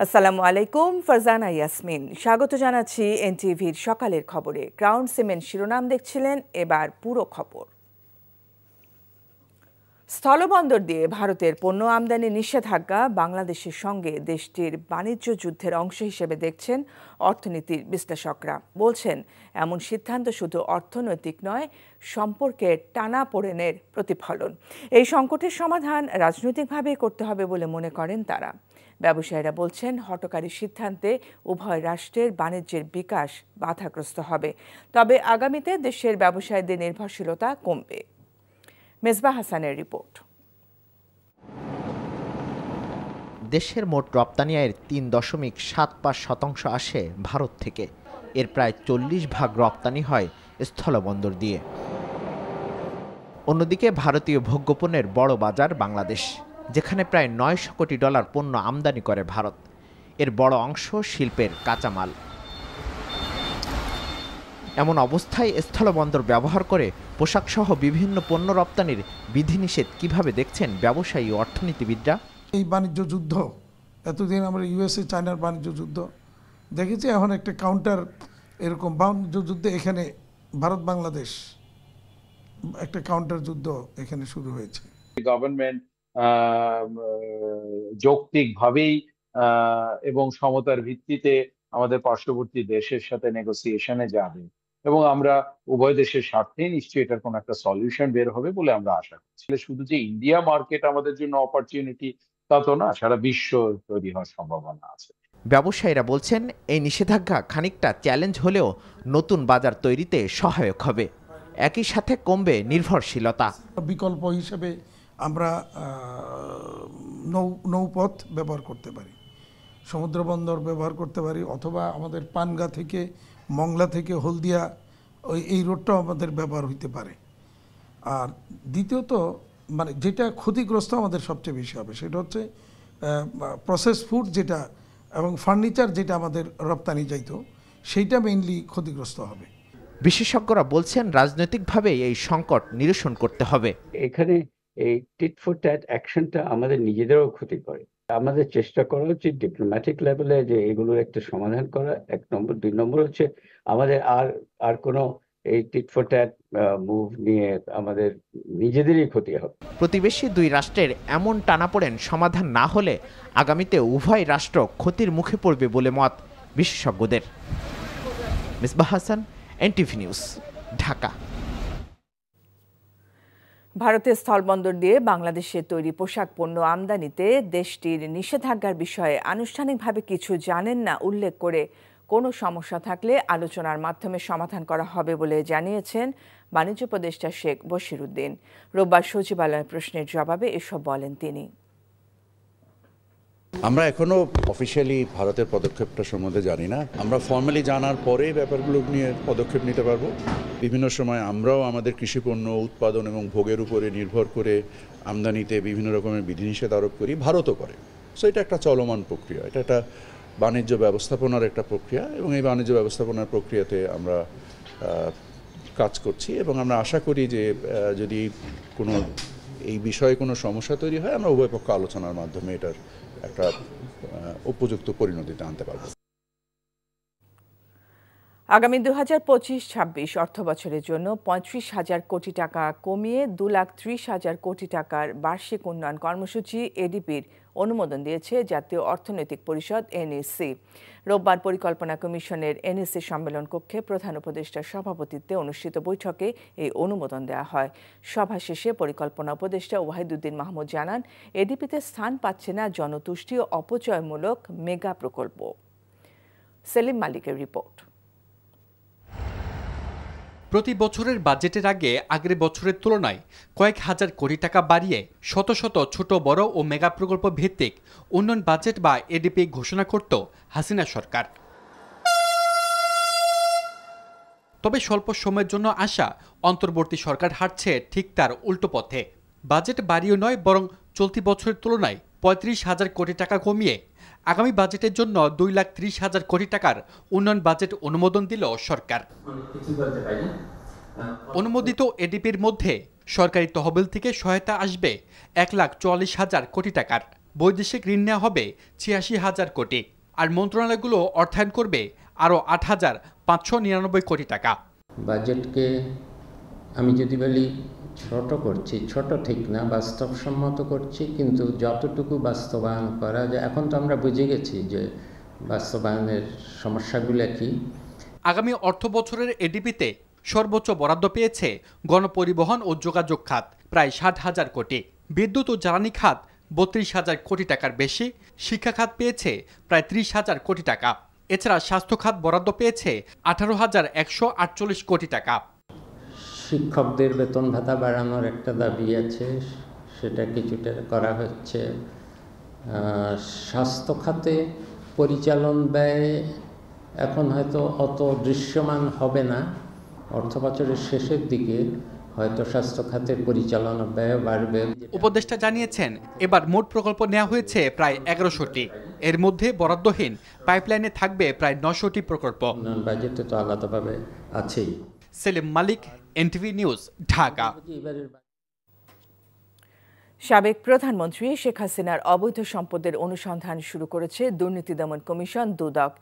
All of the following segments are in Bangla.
আসসালামু আলাইকুম, ফারজানা ইয়াসমিন স্বাগত জানাচ্ছি এনটিভির সকালের খবরে। ক্রাউন সিমেন্ট শিরোনাম দেখছিলেন, এবার পুরো খবর। স্থলবন্দর দিয়ে ভারতের পণ্য আমদানি নিষেধাজ্ঞা বাংলাদেশের সঙ্গে দেশটির বাণিজ্য যুদ্ধের অংশ হিসেবে দেখছেন অর্থনীতির বিশ্লেষকরা। বলছেন, এমন সিদ্ধান্ত শুধু অর্থনৈতিক নয়, সম্পর্কের টানাপোড়েনের প্রতিফলন। এই সংকটের সমাধান রাজনৈতিকভাবেই করতে হবে বলে মনে করেন তারা। ব্যবসায়ীরা বলছেন, হঠকারী সিদ্ধান্তে উভয় রাষ্ট্রের বাণিজ্যের বিকাশ বাধাগ্রস্ত হবে। তবে আগামীতে দেশের ব্যবসায়ীদের নির্ভরশীলতা কমবে। মেজবা হাসানের রিপোর্ট। দেশের মোট রপ্তানি আয়ের ৩.৭৫% আসে ভারত থেকে। এর প্রায় 40% রপ্তানি হয় স্থলবন্দর দিয়ে। অন্যদিকে ভারতীয় ভোগ্যপণ্যের বড় বাজার বাংলাদেশ, যেখানে প্রায় $900 কোটি পণ্য আমদানি করে ভারত। এর বড় অংশ শিল্পের কাঁচামাল। এমন অবস্থায় স্থলবন্দর ব্যবহার করে পোশাকসহ বিভিন্ন পণ্য রপ্তানির বিধিনিষেধ কিভাবে দেখছেন ব্যবসায়ী ও অর্থনীতিবিদরা? এই বাণিজ্য যুদ্ধ, এতদিন আমরা ইউএসএ চায়নার বাণিজ্য যুদ্ধ দেখেছি, এখন একটা কাউন্টার এরকম বাণিজ্য যুদ্ধে এখানে ভারত বাংলাদেশ একটা কাউন্টার যুদ্ধ এখানে শুরু হয়েছে। গভর্নমেন্ট যৌক্তিকভাবেই এবং সমতার ভিত্তিতে আমাদের পার্শ্ববর্তী দেশের সাথে নেগোসিয়েশনে যাবে এবং আমরা উভয় দেশের স্বার্থে নিশ্চয়ই এটার কোনো একটা সলিউশন বের হবে বলে আমরা আশা করছি। শুধু যে ইন্ডিয়া মার্কেট আমাদের জন্য অপরচুনিটি তা তো না, সারা বিশ্ব তৈরি হওয়ার সম্ভাবনা আছে। ব্যবসায়ীরা বলছেন, এই নিষেধাজ্ঞা খানিকটা চ্যালেঞ্জ হলেও নতুন বাজার তৈরিতে সহায়ক হবে। একই সাথে কমবে নির্ভরশীলতা। বিকল্প হিসেবে আমরা নৌপথ ব্যবহার করতে পারি, সমুদ্র বন্দর ব্যবহার করতে পারি, অথবা আমাদের পানগা থেকে মংলা থেকে হলদিয়া এই রোডটাও আমাদের ব্যবহার হইতে পারে। আর দ্বিতীয়ত মানে যেটা ক্ষতিগ্রস্ত আমাদের সবচেয়ে বেশি হবে সেটা হচ্ছে প্রসেস ফুড যেটা এবং ফার্নিচার যেটা আমাদের রপ্তানি যাইতো, সেইটা মেইনলি ক্ষতিগ্রস্ত হবে। বিশেষজ্ঞরা বলছেন, রাজনৈতিকভাবে এই সংকট নিরসন করতে হবে। এখানে এই টিট ফর ট্যাট অ্যাকশনটা আমাদের নিজেদেরও ক্ষতি করে। আমাদের চেষ্টা করা উচিত ডিপ্লোম্যাটিক লেভেলে যে এগুলোর একটা সমাধান করা, 1 নম্বর। 2 নম্বর হচ্ছে আমাদের আর কোনো এই টিট ফর ট্যাট মুভ নিয়ে আমাদের নিজেদেরই ক্ষতি হবে। প্রতিবেশী 2 রাষ্ট্রের এমন টানাপোড়েন সমাধান না হলে আগামীতে উভয় রাষ্ট্র ক্ষতির মুখে পড়বে বলে মত বিশেষজ্ঞদের। Mezba Hasan, NTV news, Dhaka. ভারতের স্থলবন্দর দিয়ে বাংলাদেশের তৈরি পোশাক পণ্য আমদানিতে দেশটির নিষেধাজ্ঞার বিষয়ে আনুষ্ঠানিকভাবে কিছু জানেন না উল্লেখ করে কোনো সমস্যা থাকলে আলোচনার মাধ্যমে সমাধান করা হবে বলে জানিয়েছেন বাণিজ্য উপদেষ্টা শেখ বশিরউদ্দিন। রোববার সচিবালয়ের প্রশ্নের জবাবে এসব বলেন তিনি। আমরা এখনো অফিসিয়ালি ভারতের পদক্ষেপটা সম্বন্ধে জানি না। আমরা ফর্মালি জানার পরে ব্যাপারগুলো নিয়ে পদক্ষেপ নিতে পারবো। বিভিন্ন সময় আমরাও আমাদের কৃষিপণ্য উৎপাদন এবং ভোগের উপরে নির্ভর করে আমদানিতে বিভিন্ন রকমের বিধিনিষেধ আরোপ করি, ভারতও করে। সো এটা একটা চলমান প্রক্রিয়া, এটা একটা বাণিজ্য ব্যবস্থাপনার একটা প্রক্রিয়া এবং এই বাণিজ্য ব্যবস্থাপনার প্রক্রিয়াতে আমরা কাজ করছি এবং আমরা আশা করি যে যদি কোনো এই বিষয়ে কোনো সমস্যা তৈরি হয় আমরা উভয় পক্ষ আলোচনার মাধ্যমে এটার একটা উপযুক্ত পরিণতিতে আনতে পারব। আগামী 2025-26 অর্থ বছরের জন্য 35,000 কোটি টাকা কমিয়ে 2,30,000 কোটি টাকার বার্ষিক উন্নয়ন কর্মসূচি এডিপির অনুমোদন দিয়েছে জাতীয় অর্থনৈতিক পরিষদ এনইসি। রোববার পরিকল্পনা কমিশনের এনইসি সম্মেলন কক্ষে প্রধান উপদেষ্টার সভাপতিত্বে অনুষ্ঠিত বৈঠকে এই অনুমোদন দেওয়া হয়। সভা শেষে পরিকল্পনা উপদেষ্টা ওয়াহিদুদ্দিন মাহমুদ জানান, এডিপিতে স্থান পাচ্ছে না জনতুষ্টি ও অপচয়মূলক মেগা প্রকল্প। সেলিম মালিকের রিপোর্ট। প্রতি বছরের বাজেটের আগে আগের বছরের তুলনায় কয়েক হাজার কোটি টাকা বাড়িয়ে শত শত ছোট বড় ও মেগা প্রকল্প ভিত্তিক উন্নয়ন বাজেট বা এডিপি ঘোষণা করত হাসিনা সরকার। তবে স্বল্প সময়ের জন্য আসা অন্তর্বর্তী সরকার হাঁটছে ঠিক তার উল্টো পথে। বাজেট বাড়িয়ে নয়, বরং চলতি বছরের তুলনায় 35,000 কোটি টাকা কমিয়ে আগামী বাজেটের জন্য 2,30,000 কোটি টাকার উন্নয়ন বাজেট অনুমোদন দিল সরকার। অনুমোদিত এডিপির মধ্যে সরকারি তহবিল থেকে সহায়তা আসবে 1,44,000 কোটি টাকার। বৈদেশিক ঋণ নেওয়া হবে ৮৬,০০০ কোটি, আর মন্ত্রণালয়গুলো অর্থায়ন করবে আরও ৮,৫৯৯ কোটি টাকা। বাজেটকে আমি যদি বলি ছোট করছি, ছোট ঠিক না, বাস্তবসম্মত করছি, কিন্তু যতটুকু বাস্তবায়ন করা যায়। এখন তো আমরা বুঝে গেছি যে বাস্তবায়নের সমস্যাগুলো কি। আগামী অর্থ বছরের এডিপিতে সর্বোচ্চ বরাদ্দ পেয়েছে গণপরিবহন ও যোগাযোগ খাত প্রায় ৬০,০০০ কোটি, বিদ্যুৎ ও জ্বালানি খাত ৩২,০০০ কোটি টাকার বেশি, শিক্ষা খাত পেয়েছে প্রায় ৩০,০০০ কোটি টাকা। এছাড়া স্বাস্থ্য খাত বরাদ্দ পেয়েছে ১৮,১৪৮ কোটি টাকা। শিক্ষকদের বেতন ভাতা বাড়ানোর একটা দাবি আছে, সেটা কিছুটা করা হচ্ছে। স্বাস্থ্য খাতে পরিচালন ব্যয় এখন হয়তো অত দৃশ্যমান হবে না, অর্থ বছরের শেষের দিকে হয়তো স্বাস্থ্য খাতের পরিচালনা ব্যয় বাড়বে। উপদেষ্টা জানিয়েছেন, এবার মোট প্রকল্প নেওয়া হয়েছে প্রায় ১১০০টি, এর মধ্যে বরাদ্দহীন পাইপলাইনে থাকবে প্রায় ৯০০টি প্রকল্প। বাজেটে তো আলাদাভাবে আছেই। সেলিম মালিক, এনটিভি নিউজ, ঢাকা। সাবেক প্রধানমন্ত্রী শেখ হাসিনার অবৈধ সম্পদের অনুসন্ধান শুরু করেছে দুর্নীতি দমন কমিশন দুদক।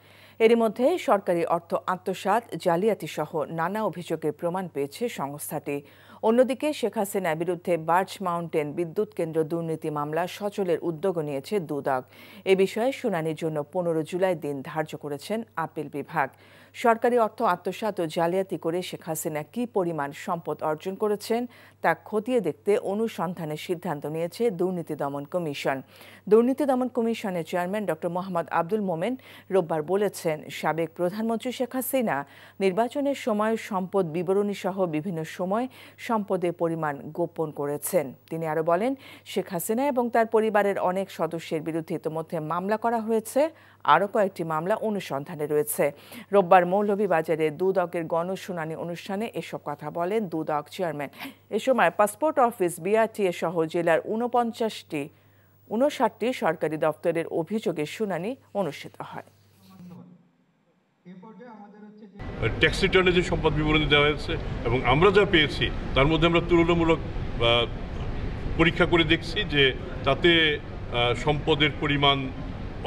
এরই মধ্যে সরকারি অর্থ আত্মসাৎ, জালিয়াতি সহ নানা অভিযোগের প্রমাণ পেয়েছে সংস্থাটি। অন্যদিকে শেখ হাসিনার বিরুদ্ধে বার্চ মাউন্টেন বিদ্যুৎ কেন্দ্র দুর্নীতি মামলা সচলের উদ্যোগ নিয়েছে দুদক। এ বিষয়ে শুনানির জন্য ১৫ জুলাই দিন ধার্য করেছেন আপিল বিভাগ। সরকারি অর্থ আত্মসাৎ ও জালিয়াতি করে শেখ হাসিনা কী পরিমাণ সম্পদ অর্জন করেছেন তা খতিয়ে দেখতে অনুসন্ধানের সিদ্ধান্ত নিয়েছে দুর্নীতি দমন কমিশন। দুর্নীতি দমন কমিশনের চেয়ারম্যান ডক্টর মোহাম্মদ আব্দুল মোমেন রোববার বলেছেন, সাবেক প্রধানমন্ত্রী শেখ হাসিনা নির্বাচনের সময় সম্পদ বিবরণী সহ বিভিন্ন সময় সম্পদের পরিমাণ গোপন করেছেন। তিনি আরও বলেন, শেখ হাসিনা এবং তার পরিবারের অনেক সদস্যের বিরুদ্ধে ইতিমধ্যে মামলা করা হয়েছে, আরও কয়েকটি মামলা অনুসন্ধানে রয়েছে। রোববার মৌলভীবাজারে দুদকের গণশুনানি অনুষ্ঠানে এসব কথা বলেন দুদক চেয়ারম্যান। এ সময় পাসপোর্ট অফিস, বিআরটিএ সহ জেলার ৫৯টি সরকারি দপ্তরের অভিযোগের শুনানি অনুষ্ঠিত হয়। ট্যাক্স রিটার্নে যে সম্পদ বিবরণী দেওয়া হয়েছে এবং আমরা যা পেয়েছি তার মধ্যে আমরা তুলনামূলক পরীক্ষা করে দেখছি যে তাতে সম্পদের পরিমাণ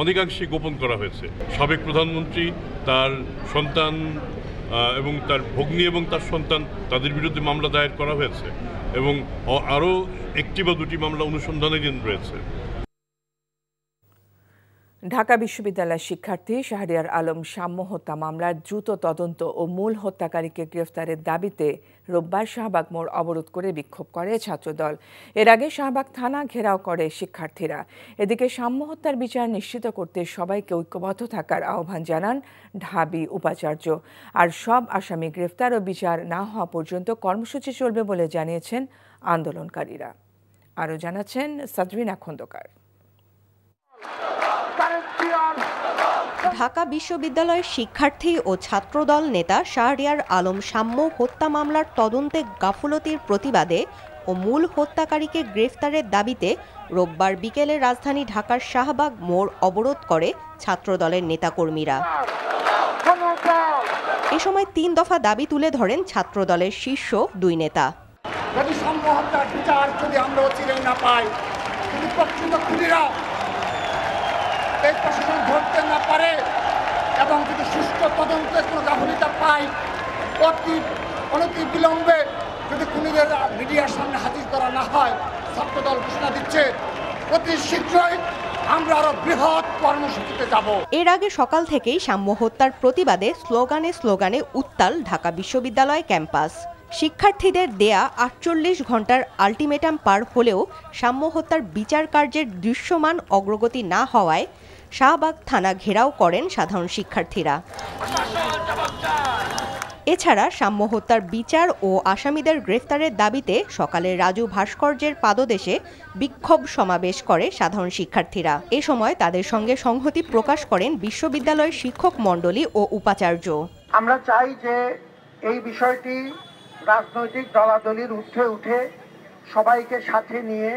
অনেকাংশে গোপন করা হয়েছে। সাবেক প্রধানমন্ত্রী, তার সন্তান এবং তার ভগ্নী এবং তার সন্তান, তাদের বিরুদ্ধে মামলা দায়ের করা হয়েছে এবং আরও একটি বা দুটি মামলা অনুসন্ধানাধীন রয়েছে। ঢাকা বিশ্ববিদ্যালয়ের শিক্ষার্থী শাহরিয়ার আলম সাম্য হত্যা মামলার দ্রুত তদন্ত ও মূল হত্যাকারীকে গ্রেফতারের দাবিতে রোববার শাহবাগ মোড় অবরোধ করে বিক্ষোভ করে ছাত্রদল। এর আগে শাহবাগ থানা ঘেরাও করে শিক্ষার্থীরা। এদিকে সাম্য হত্যার বিচার নিশ্চিত করতে সবাইকে ঐক্যবদ্ধ থাকার আহ্বান জানান ঢাবি উপাচার্য। আর সব আসামি গ্রেফতার ও বিচার না হওয়া পর্যন্ত কর্মসূচি চলবে বলে জানিয়েছেন আন্দোলনকারীরা। আরও জানাচ্ছেন সাদরিনা খন্দকার। ঢাকা বিশ্ববিদ্যালয়ের শিক্ষার্থী ও ছাত্রদল নেতা শাহরিয়ার আলম সাম্য হত্যা মামলার তদন্তে গাফুলতির প্রতিবাদে ও মূল হত্যাকারীকে গ্রেফতারের দাবিতে রোববার বিকেলে রাজধানী ঢাকার শাহবাগ মোড় অবরোধ করে ছাত্রদলের নেতাকর্মীরা। এ সময় ৩ দফা দাবি তুলে ধরেন ছাত্রদলের শীর্ষ ২ নেতা। যদি সাম্য হত্যার বিচার যদি আমরা অচিরেই না পাই, যদি প্রকৃত খুনিরা এই প্রশাসন ধরতে না পারে এবং যদি সুষ্ঠু তদন্তের কোনো গাফিলতি পাই, অনতি বিলম্বে যদি খুনিদের মিডিয়ার সামনে হাজির করা না হয়, ছাত্রদল ঘোষণা দিচ্ছে অতি শীঘ্রই আমরা আরো বৃহৎ কর্মসূচিতে যাব। এর আগে সকাল থেকেই সাম্য হত্যার প্রতিবাদে স্লোগানে উত্তাল ঢাকা বিশ্ববিদ্যালয় ক্যাম্পাস। শিক্ষার্থীদের দেয়া ৪৮ ঘন্টার আলটিমেটাম পার হলেও সাম্য হত্যার বিচার কার্যের দৃশ্যমান অগ্রগতি না হওয়ায় শাহবাগ থানা ঘেরাও করেন সাধারণ শিক্ষার্থীরা। এছাড়া সাম্য হত্যার বিচার ও আসামিদের গ্রেফতারের দাবিতে সকালে রাজু ভাস্কর্যের পাদদেশে বিক্ষোভ সমাবেশ করে সাধারণ শিক্ষার্থীরা। এ সময় তাদের সঙ্গে সংহতি প্রকাশ করেন বিশ্ববিদ্যালয়ের শিক্ষক মণ্ডলী ও উপাচার্য। আমরা চাই যে এই বিষয়টি রাজনৈতিক দলাদলির ঊর্ধ্বে উঠে সবাইকে সাথে নিয়ে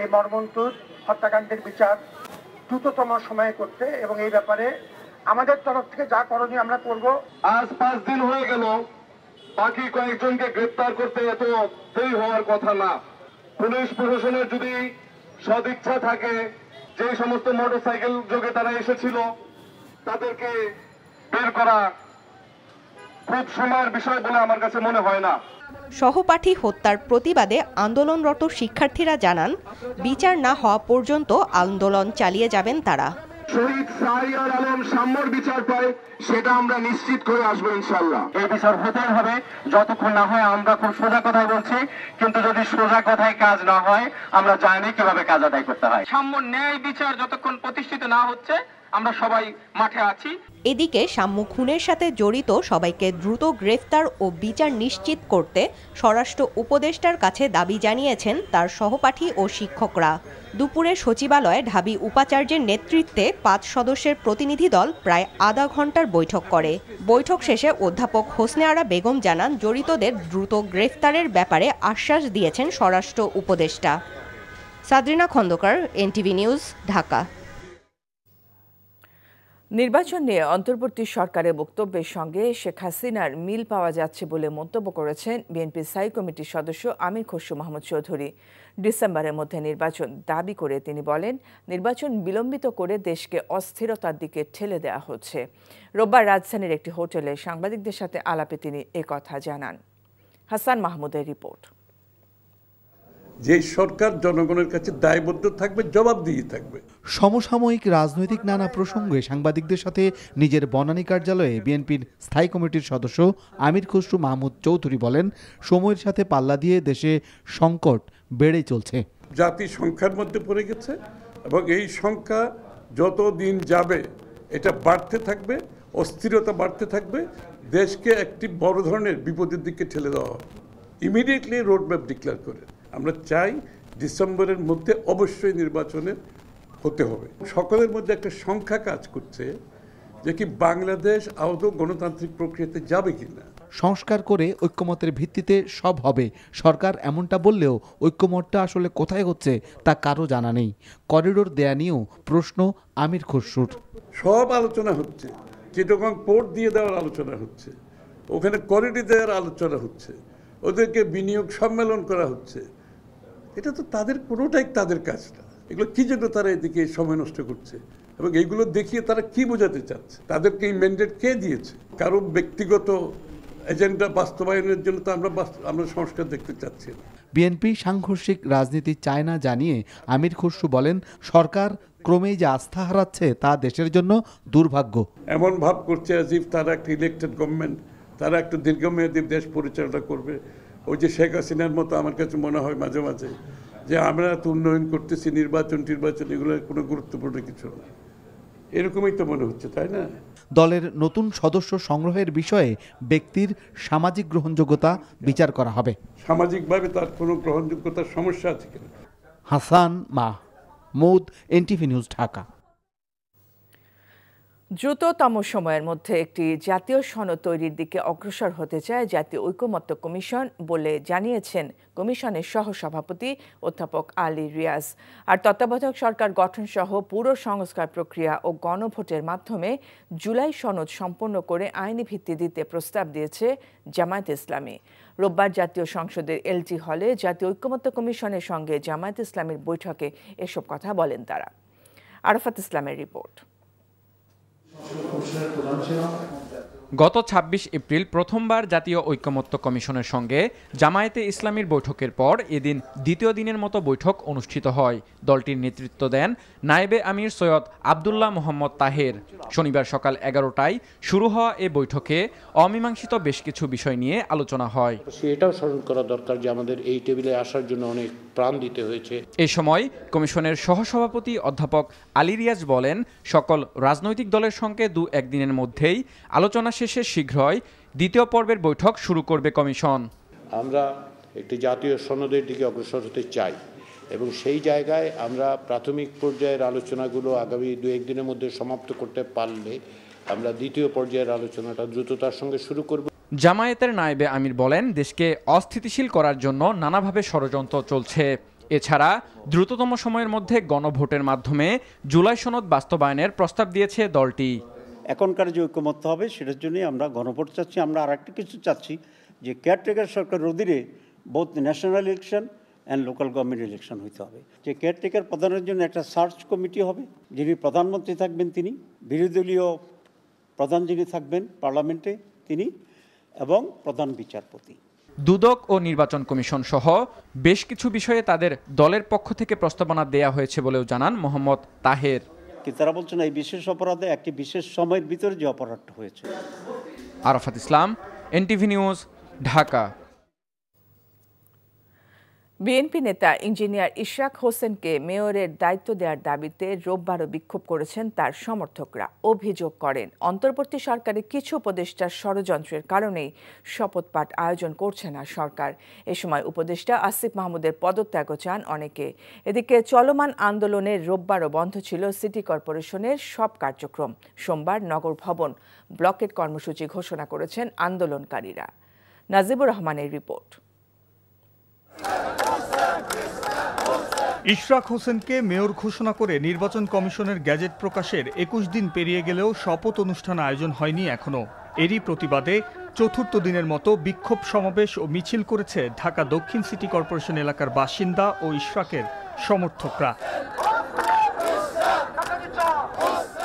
এই মর্মন্তুদ হত্যাকাণ্ডের বিচার দ্রুততম সময়ে করতে এবং এই ব্যাপারে আমাদের তরফ থেকে যা করণীয় আমরা করব। আজ 5 দিন হয়ে গেল, বাকি কয়েকজনকে গ্রেফতার করতে এত দেরি হওয়ার কথা না। পুলিশ প্রশাসনের যদি সদিচ্ছা থাকে যে সমস্ত মোটরসাইকেল যোগে তারা এসেছিল তাদেরকে বের করা খুব সময়ের বিষয় বলে আমার কাছে মনে হয় না। সহপাঠী হত্যার প্রতিবাদে আন্দোলনরত শিক্ষার্থীরা জানান, বিচার না হওয়া পর্যন্ত আন্দোলন চালিয়ে যাবেন তারা। শহীদ শাহরিয়ার আলম সাম্যর বিচার পায় সেটা আমরা নিশ্চিত করে আসবো ইনশাআল্লাহ। এই বিচার হতেই হবে, যতক্ষণ না হয় আমরা খুব সোজা কথাই বলছি, কিন্তু যদি সোজা কথায় কাজ না হয় আমরা জানি কিভাবে কাজ আদায় করতে হয়। সাম্য ন্যায় বিচার যতক্ষণ প্রতিষ্ঠিত না হচ্ছে আমরা সবাই মাঠে আছি। এদিকে সাম্য খুনের সাথে জড়িত সবাইকে দ্রুত গ্রেফতার ও বিচার নিশ্চিত করতে স্বরাষ্ট্র উপদেষ্টার কাছে দাবি জানিয়েছেন তার সহপাঠী ও শিক্ষকরা। দুপুরে সচিবালয়ে ঢাবি উপাচার্যের নেতৃত্বে 5 সদস্যের প্রতিনিধি দল প্রায় আধা ঘন্টার বৈঠক করে। বৈঠক শেষে অধ্যাপক হোসনে আরা বেগম জানান, জড়িতদের দ্রুত গ্রেফতারের ব্যাপারে আশ্বাস দিয়েছেন স্বরাষ্ট্র উপদেষ্টা। সাদরিনা খন্দকার, এনটিভি নিউজ, ঢাকা। নির্বাচন নিয়ে অন্তর্বর্তী সরকারের বক্তব্যের সঙ্গে শেখ হাসিনার মিল পাওয়া যাচ্ছে বলে মন্তব্য করেছেন বিএনপির স্থায়ী কমিটির সদস্য আমির খসরু মাহমুদ চৌধুরী। ডিসেম্বরের মধ্যে নির্বাচন দাবি করে তিনি বলেন, নির্বাচন বিলম্বিত করে দেশকে অস্থিরতার দিকে ঠেলে দেওয়া হচ্ছে। রোববার রাজধানীর একটি হোটেলে সাংবাদিকদের সাথে আলাপে তিনি একথা জানান। হাসান মাহমুদের রিপোর্ট। যে সরকার জনগণের কাছে দায়বদ্ধ থাকবে, জবাবদিহি থাকবে। সমসাময়িক রাজনৈতিক নানা প্রসঙ্গে সাংবাদিকদের সাথে নিজের বনানী কার্যালয়ে বিএনপির স্থায়ী কমিটির সদস্য আমির খসরু মাহমুদ চৌধুরী বলেন, সময়ের সাথে পাল্লা দিয়ে দেশে সংকট বেড়ে চলছে। জাতি সংখ্যার মধ্যে পড়ে গেছে এবং এই সংখ্যা যত দিন যাবে এটা বাড়তে থাকবে, অস্থিরতা বাড়তে থাকবে, দেশকে একটি বড় ধরনের বিপদের দিকে ঠেলে দেওয়া হবে। ইমিডিয়েটলি রোডম্যাপ ডিক্লেয়ার করে আমরা চাই ডিসেম্বরের মধ্যে অবশ্যই নির্বাচনে হতে হবে। সকলের মধ্যে একটা সংখ্যা কাজ করছে যে কি বাংলাদেশ আদৌ গণতান্ত্রিক প্রক্রিয়াতে যাবে কিনা। সংস্কার করে ঐক্যমতের ভিত্তিতে সব হবে, সরকার এমনটা বললেও ঐক্যমতটা আসলে কোথায় হচ্ছে তা কারো জানা নেই। করিডোর দেয়া নিয়েও প্রশ্ন আমির খসরুর। সব আলোচনা হচ্ছে, চিটাগং পোর্ট দিয়ে দেওয়ার আলোচনা হচ্ছে, ওখানে করিডোর দেওয়ার আলোচনা হচ্ছে, ওদেরকে বিনিয়োগ সম্মেলন করা হচ্ছে। এটা তো তাদের কোনোটাই তাদের কাজ না। এগুলো কি জন্য তারা এদিকে সময় নষ্ট করছে এবং এইগুলো দেখিয়ে তারা কি বোঝাতে চাচ্ছে? তাদেরকে এই ম্যান্ডেট কে দিয়েছে? কারো ব্যক্তিগত এজেন্ডা বাস্তবায়নের জন্য তো আমরা সংস্কার দেখতে চাচ্ছি না। বিএনপি সাংঘর্ষিক রাজনীতি চায় না জানিয়ে আমির খসরু বলেন, সরকার ক্রমেই যে আস্থা হারাচ্ছে তা দেশের জন্য দুর্ভাগ্য। এমন ভাব করছে অ্যাজ ইফ তারা একটা ইলেক্টেড গভর্নমেন্ট, তারা একটা দীর্ঘমেয়াদী দেশ পরিচালনা করবে। ওই যে শেখ হাসিনার মতো আমার কাছে মনে হয় মাঝে মাঝে যে আমরা তো উন্নয়ন করতেছি, নির্বাচন এগুলো কোনো গুরুত্বপূর্ণ কিছু না, এরকমই তো মনে হচ্ছে, তাই না? দলের নতুন সদস্য সংগ্রহের বিষয়ে ব্যক্তির সামাজিক গ্রহণযোগ্যতা বিচার করা হবে। সামাজিকভাবে তার কোনো গ্রহণযোগ্যতার সমস্যা আছে কিনা। Hasan Mahmud, NTV news, Dhaka. দ্রুততম সময়ের মধ্যে একটি জাতীয় সনদ তৈরির দিকে অগ্রসর হতে চায় জাতীয় ঐকমত্য কমিশন বলে জানিয়েছেন কমিশনের সহসভাপতি অধ্যাপক আলী রিয়াজ। আর তত্ত্বাবধায়ক সরকার গঠন সহ পুরো সংস্কার প্রক্রিয়া ও গণভোটের মাধ্যমে জুলাই সনদ সম্পন্ন করে আইনি ভিত্তি দিতে প্রস্তাব দিয়েছে জামায়াতে ইসলামী। রোববার জাতীয় সংসদের এলটি হলে জাতীয় ঐকমত্য কমিশনের সঙ্গে জামায়াতে ইসলামীর বৈঠকে এসব কথা বলেন তারা। আরাফাত ইসলামের রিপোর্ট। গত ২৬ এপ্রিল প্রথমবার জাতীয় ঐকমত্য কমিশনের সঙ্গে জামায়াতে ইসলামীর বৈঠকের পর এদিন দ্বিতীয় দিনের মতো বৈঠক অনুষ্ঠিত হয়। দলটির নেতৃত্ব দেন নায়েবে আমির সৈয়দ আবদুল্লাহ মোহাম্মদ তাহের। শনিবার সকাল ১১টায় শুরু হওয়া এ বৈঠকে অমীমাংসিত বেশ কিছু বিষয় নিয়ে আলোচনা হয়। এটাও স্মরণ করা দরকার যে আমাদের এই টেবিলে আসার জন্য অনেক প্রাণ দিতে হয়েছে। এ সময় কমিশনের সহসভাপতি অধ্যাপক আলী রিয়াজ বলেন, সকল রাজনৈতিক দলের সঙ্গে ২-১ দিনের মধ্যেই আলোচনা শেষে শীঘ্রই দ্বিতীয় পর্বের বৈঠক শুরু করবে কমিশন। আমরা একটি জাতীয় সনদের দিকে অগ্রসর হতে চাই এবং সেই জায়গায় আমরা প্রাথমিক পর্যায়ের আলোচনাগুলো আগামী ২-১ দিনের মধ্যে সমাপ্ত করতে পারলে আমরা দ্বিতীয় পর্যায়ের আলোচনাটা দ্রুততার সঙ্গে শুরু করব। জামায়াতের নায়েবে আমির বলেন, দেশকে অস্থিতিশীল করার জন্য নানাভাবে ষড়যন্ত্র চলছে। এছাড়া দ্রুততম সময়ের মধ্যে গণভোটের মাধ্যমে জুলাই সনদ বাস্তবায়নের প্রস্তাব দিয়েছে দলটি। এখনকার যে ঐকমত্য হবে সেটার জন্যই আমরা গণভোট চাচ্ছি। আমরা আর একটা কিছু চাচ্ছি যে কেয়ারটেকার সরকার অধীনে both national election and local government election হইতে হবে। যে কেয়ারটেকার প্রধানের জন্য একটা সার্চ কমিটি হবে, যিনি প্রধানমন্ত্রী থাকবেন তিনি, বিরোধী দলীয় প্রধান যিনি থাকবেন পার্লামেন্টে তিনি, এবং প্রধান বিচারপতি। দুদক ও নির্বাচন কমিশন সহ বেশ কিছু বিষয়ে তাদের দলের পক্ষ থেকে প্রস্তাবনা দেয়া হয়েছে বলেও জানান মোহাম্মদ তাহের। তারা বলছেন এই বিশেষ অপরাধে একটি বিশেষ সময়ের ভিতরে যে অপরাধটা হয়েছে। আরাফাত ইসলাম, এনটিভি নিউজ, ঢাকা। বিএনপি নেতা ইঞ্জিনিয়ার ইশরাক হোসেনকে মেয়রের দায়িত্ব দেওয়ার দাবিতে রোববারও বিক্ষোভ করেছেন তার সমর্থকরা। অভিযোগ করেন অন্তর্বর্তী সরকারের কিছু উপদেষ্টার ষড়যন্ত্রের কারণেই শপথপাঠ আয়োজন করছে না সরকার। এ সময় উপদেষ্টা আসিফ মাহমুদের পদত্যাগও চান অনেকে। এদিকে চলমান আন্দোলনের রোববারও বন্ধ ছিল সিটি কর্পোরেশনের সব কার্যক্রম। সোমবার নগর ভবন ব্লকেট কর্মসূচি ঘোষণা করেছেন আন্দোলনকারীরা। নাজিবুর রহমানের রিপোর্ট। ইশরাক হোসেনকে মেয়র ঘোষণা করে নির্বাচন কমিশনের গ্যাজেট প্রকাশের ২১ দিন পেরিয়ে গেলেও শপথ অনুষ্ঠান আয়োজন হয়নি এখনো। এরই প্রতিবাদে চতুর্থ দিনের মতো বিক্ষোভ সমাবেশ ও মিছিল করেছে ঢাকা দক্ষিণ সিটি কর্পোরেশন এলাকার বাসিন্দা ও ইশরাকের সমর্থকরা।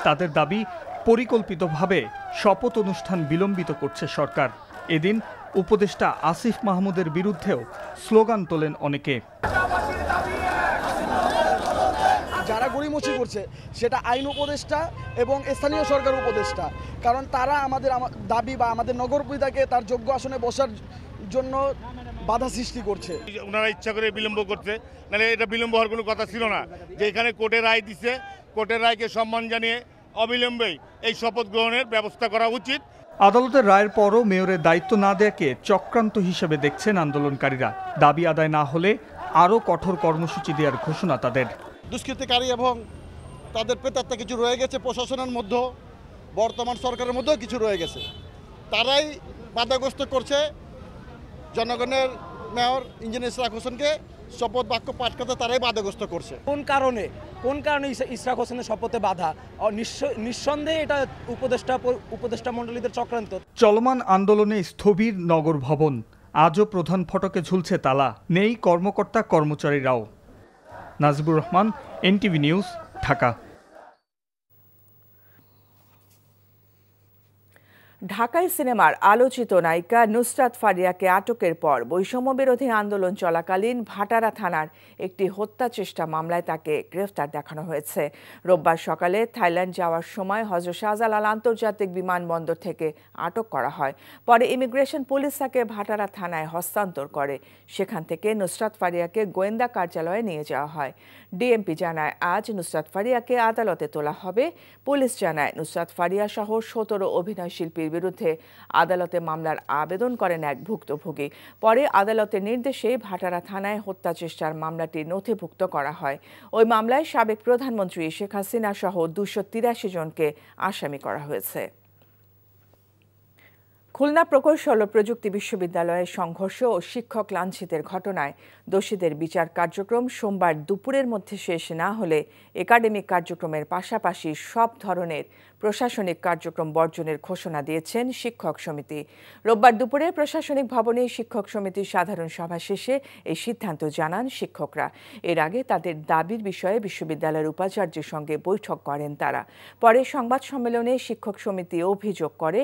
তাদের দাবি, পরিকল্পিতভাবে শপথ অনুষ্ঠান বিলম্বিত করছে সরকার। এদিন উপদেষ্টা আসিফ মাহমুদের বিরুদ্ধেও স্লোগান তোলেন অনেকে। যারা গড়িমসি করছে সেটা আইন উপদেষ্টা এবং স্থানীয় সরকার উপদেষ্টা, কারণ তারা আমাদের দাবি বা আমাদের নগরপিতাকে তার যোগ্য আসনে বসার জন্য বাধা সৃষ্টি করছে। ওনারা ইচ্ছা করে বিলম্ব করছে, নাহলে এটা বিলম্ব হওয়ার কোনো কথা ছিল না। যে এখানে কোর্টের রায় দিছে, কোর্টের রায়কে সম্মান জানিয়ে অবিলম্বেই এই শপথ গ্রহণের ব্যবস্থা করা উচিত। আদালতের রায়ের পরও মেয়রের দায়িত্ব না দেয়াকে চক্রান্ত হিসেবে দেখছেন আন্দোলনকারীরা। দাবি আদায় না হলে আরও কঠোর কর্মসূচি দেওয়ার ঘোষণা তাদের। দুষ্কৃতিকারী এবং তাদের প্রেতাত্মা কিছু রয়ে গেছে প্রশাসনের মধ্যে, বর্তমান সরকারের মধ্যেও কিছু রয়ে গেছে। তারাই বাধাগ্রস্ত করছে জনগণের মেয়র ইঞ্জিনিয়ার ইশরাক হোসেনকে শপথ বাক্য পাঠ করতে, তারাই বাধাগ্রস্ত করছে। কোন কারণে ইশরাক হোসেনের শপথে বাধা? নিঃসন্দেহে এটা উপদেষ্টা মণ্ডলীদের চক্রান্ত। চলমান আন্দোলনে স্থবির নগর ভবন, আজও প্রধান ফটকে ঝুলছে তালা, নেই কর্মকর্তা কর্মচারীরাও। Najibur Rahman, NTV news, Dhaka. ঢাকাই সিনেমার আলোচিত নায়িকা নুসরাত ফারিয়াকে আটকের পর বৈষম্য বিরোধী আন্দোলন চলাকালীন ভাটারা থানার একটি হত্যা চেষ্টা মামলায় তাকে গ্রেফতার দেখানো হয়েছে। রোববার সকালে থাইল্যান্ড যাওয়ার সময় হযরত শাহজালাল আন্তর্জাতিক বিমানবন্দর থেকে আটক করা হয়। পরে ইমিগ্রেশন পুলিশ তাকে ভাটারা থানায় হস্তান্তর করে। সেখান থেকে নুসরাত ফারিয়াকে গোয়েন্দা কার্যালয়ে নিয়ে যাওয়া হয়। ডিএমপি জানায় আজ নুসরাত ফারিয়াকে আদালতে তোলা হবে। পুলিশ জানায় নুসরাত ফারিয়া সহ ১৭ অভিনয় শিল্পীর বিরুদ্ধে আদালতে মামলার আবেদন করেন এক ভুক্তভোগী। পরে আদালতের নির্দেশে ভাটারা থানায় হত্যা চেষ্টার মামলাটি নথিভুক্ত করা হয়। ওই মামলায় সাবেক প্রধানমন্ত্রী শেখ হাসিনা সহ ২৮৩ জনকে আসামি করা হয়েছে। খুলনা প্রকৌশল ও প্রযুক্তি বিশ্ববিদ্যালয়ের সংঘর্ষ ও শিক্ষক লাঞ্ছিতের ঘটনায় দোষীদের বিচার কার্যক্রম সোমবার দুপুরের মধ্যে শেষ না হলে একাডেমিক কার্যক্রমের পাশাপাশি সব ধরনের প্রশাসনিক কার্যক্রম বর্জনের ঘোষণা দিয়েছেন শিক্ষক সমিতি। রোববার দুপুরে প্রশাসনিক ভবনে শিক্ষক সমিতির সাধারণ সভা শেষে এই সিদ্ধান্ত জানান শিক্ষকরা। এর আগে তাদের দাবির বিষয়ে বিশ্ববিদ্যালয়ের উপাচার্যের সঙ্গে বৈঠক করেন তারা। পরে সংবাদ সম্মেলনে শিক্ষক সমিতি অভিযোগ করে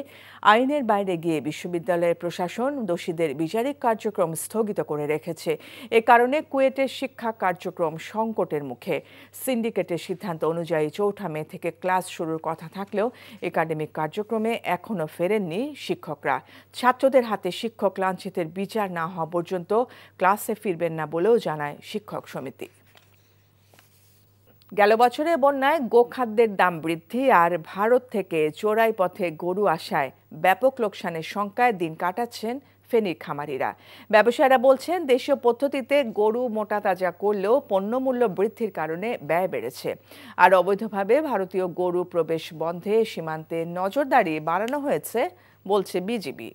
আইনের বাইরে গিয়ে বিশ্ববিদ্যালয়ের প্রশাসন দোষীদের বিচারিক কার্যক্রম স্থগিত করে রেখেছে। এ কারণে কুয়েটের শিক্ষা কার্যক্রম সংকটের মুখে। সিন্ডিকেটের সিদ্ধান্ত অনুযায়ী ৪ মে থেকে ক্লাস শুরুর কথা থাকলেও একাডেমিক কার্যক্রমে এখনও ফেরেননি শিক্ষকরা। ছাত্রদের হাতে শিক্ষক লাঞ্ছিতের বিচার না হওয়া পর্যন্ত ক্লাসে ফিরবেন না বলেও জানায় শিক্ষক সমিতি। গেল বছরে বন্যায় গোখাদ্যের দাম বৃদ্ধি আর ভারত থেকে চোরাই পথে গরু আসায় ব্যাপক লোকসানের শঙ্কায় দিন কাটাচ্ছেন ফেনীর খামারিরা। ব্যবসায়ীরা বলছেন দেশীয় পদ্ধতিতে গরু মোটা তাজা করলেও পণ্যমূল্য বৃদ্ধির কারণে ব্যয় বেড়েছে। আর অবৈধভাবে ভারতীয় গরু প্রবেশ বন্ধে সীমান্তে নজরদারি বাড়ানো হয়েছে বলছে বিজিবি।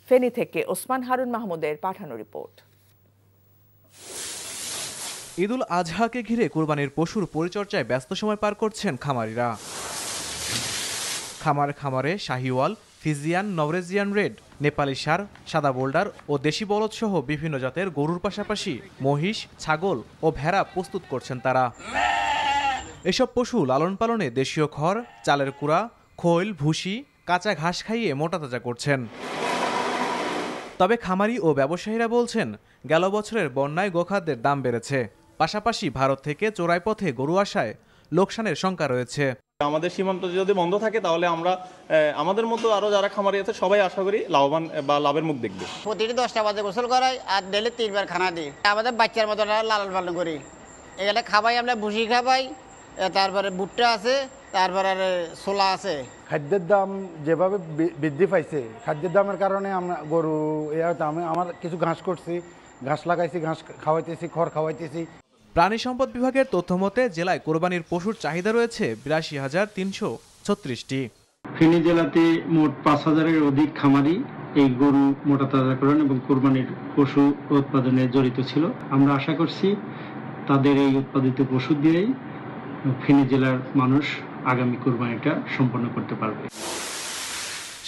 ফেনী থেকে ওসমান হারুন মাহমুদের পাঠানো রিপোর্ট। ঈদুল আজহাকে ঘিরে কুরবানির পশুর পরিচর্যায় ব্যস্ত সময় পার করছেন খামারিরা। খামারে শাহিওয়াল, ফিজিয়ান, নভরেজিয়ান রেড নেপালি ষাঁড়, সাদা বোল্ডার ও দেশি বলদ সহ বিভিন্ন জাতের গরুর পাশাপাশি মহিষ, ছাগল ও ভেড়া প্রস্তুত করছেন তারা। এসব পশু লালন পালনে দেশীয় খড়, চালের কুড়া, খৈল, ভুসি, কাঁচা ঘাস খাইয়ে মোটাতাজা করছেন। তবে খামারি ও ব্যবসায়ীরা বলছেন, গেল বছরের বন্যায় গোখাদ্যের দাম বেড়েছে, পাশাপাশি ভারত থেকে চোরাই পথে গরু আসায় লোকসানের শঙ্কা রয়েছে। আমাদের সীমান্ত যদি বন্ধ থাকে তাহলে আমরা আমাদের মতো আরো যারা খামারি আছে সবাই আশা করি লাভবান বা লাভের মুখ দেখবে। প্রতিদিন 10টা বাজে গোসল করাই আর ডেলি 3 বার খানা দিই। আমাদের বাচ্চার মতো লালন পালন করি। এখানে খাবাই আমরা ভুসি খাবাই, তারপরে ভুট্টা আছে, তারপরে ছোলা আছে। খাদ্যের দাম যেভাবে বৃদ্ধি পাইছে, খাদ্যের দামের কারণে আমরা গরু আমার কিছু ঘাস করছি, ঘাস লাগাইছি, ঘাস খাওয়াইতেছি, খড় খাওয়াইতেছি। প্রাণী সম্পদ বিভাগের তথ্য মতে জেলায় কোরবানির পশুর চাহিদা রয়েছে ৮২,৩৩৬টি। ফেনী জেলাতে মোট ৫,০০০-এর অধিক খামারি এই গরু মোটাতাজাকরণ এবং কোরবানির পশু উৎপাদনে জড়িত ছিল। আমরা আশা করছি তাদের এই উৎপাদিত পশু দিয়েই ফেনী জেলার মানুষ আগামী কোরবানিটা সম্পন্ন করতে পারবে।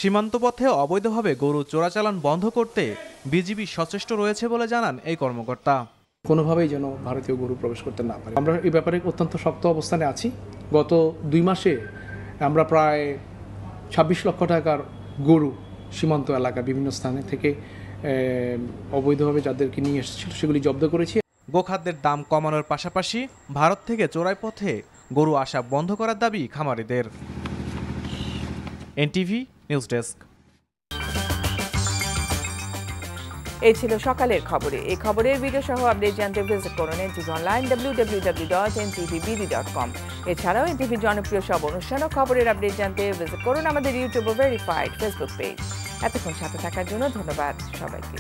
সীমান্ত পথে অবৈধভাবে গরু চোরাচালান বন্ধ করতে বিজিবি সচেষ্ট রয়েছে বলে জানান এই কর্মকর্তা। কোনোভাবেই যেন ভারতীয় গরু প্রবেশ করতে না পারে। আমরা এই ব্যাপারে অত্যন্ত শক্ত অবস্থানে আছি। গত 2 মাসে আমরা প্রায় 26 লক্ষ টাকার গরু সীমান্ত এলাকা বিভিন্ন স্থানে থেকে অবৈধভাবে যাদেরকে নিয়ে এসেছিল সেগুলি জব্দ করেছি। গোখাদ্যের দাম কমানোর পাশাপাশি ভারত থেকে চোরাই পথে গরু আসা বন্ধ করার দাবি খামারিদের। NTV news desk. এই ছিল সকালের খবরে। এই খবরের ভিডিও সহ আপডেট জানতে ভিজিট করুন এনটিভি অনলাইন www.ntvb.com। এছাড়াও এনটিভি জনপ্রিয় সব অনুষ্ঠান ও খবরের আপডেট জানতে ভিজিট করুন আমাদের ইউটিউব ও ভেরিফাইড ফেসবুক পেজ। এতক্ষণ সাথে থাকার জন্য ধন্যবাদ সবাইকে।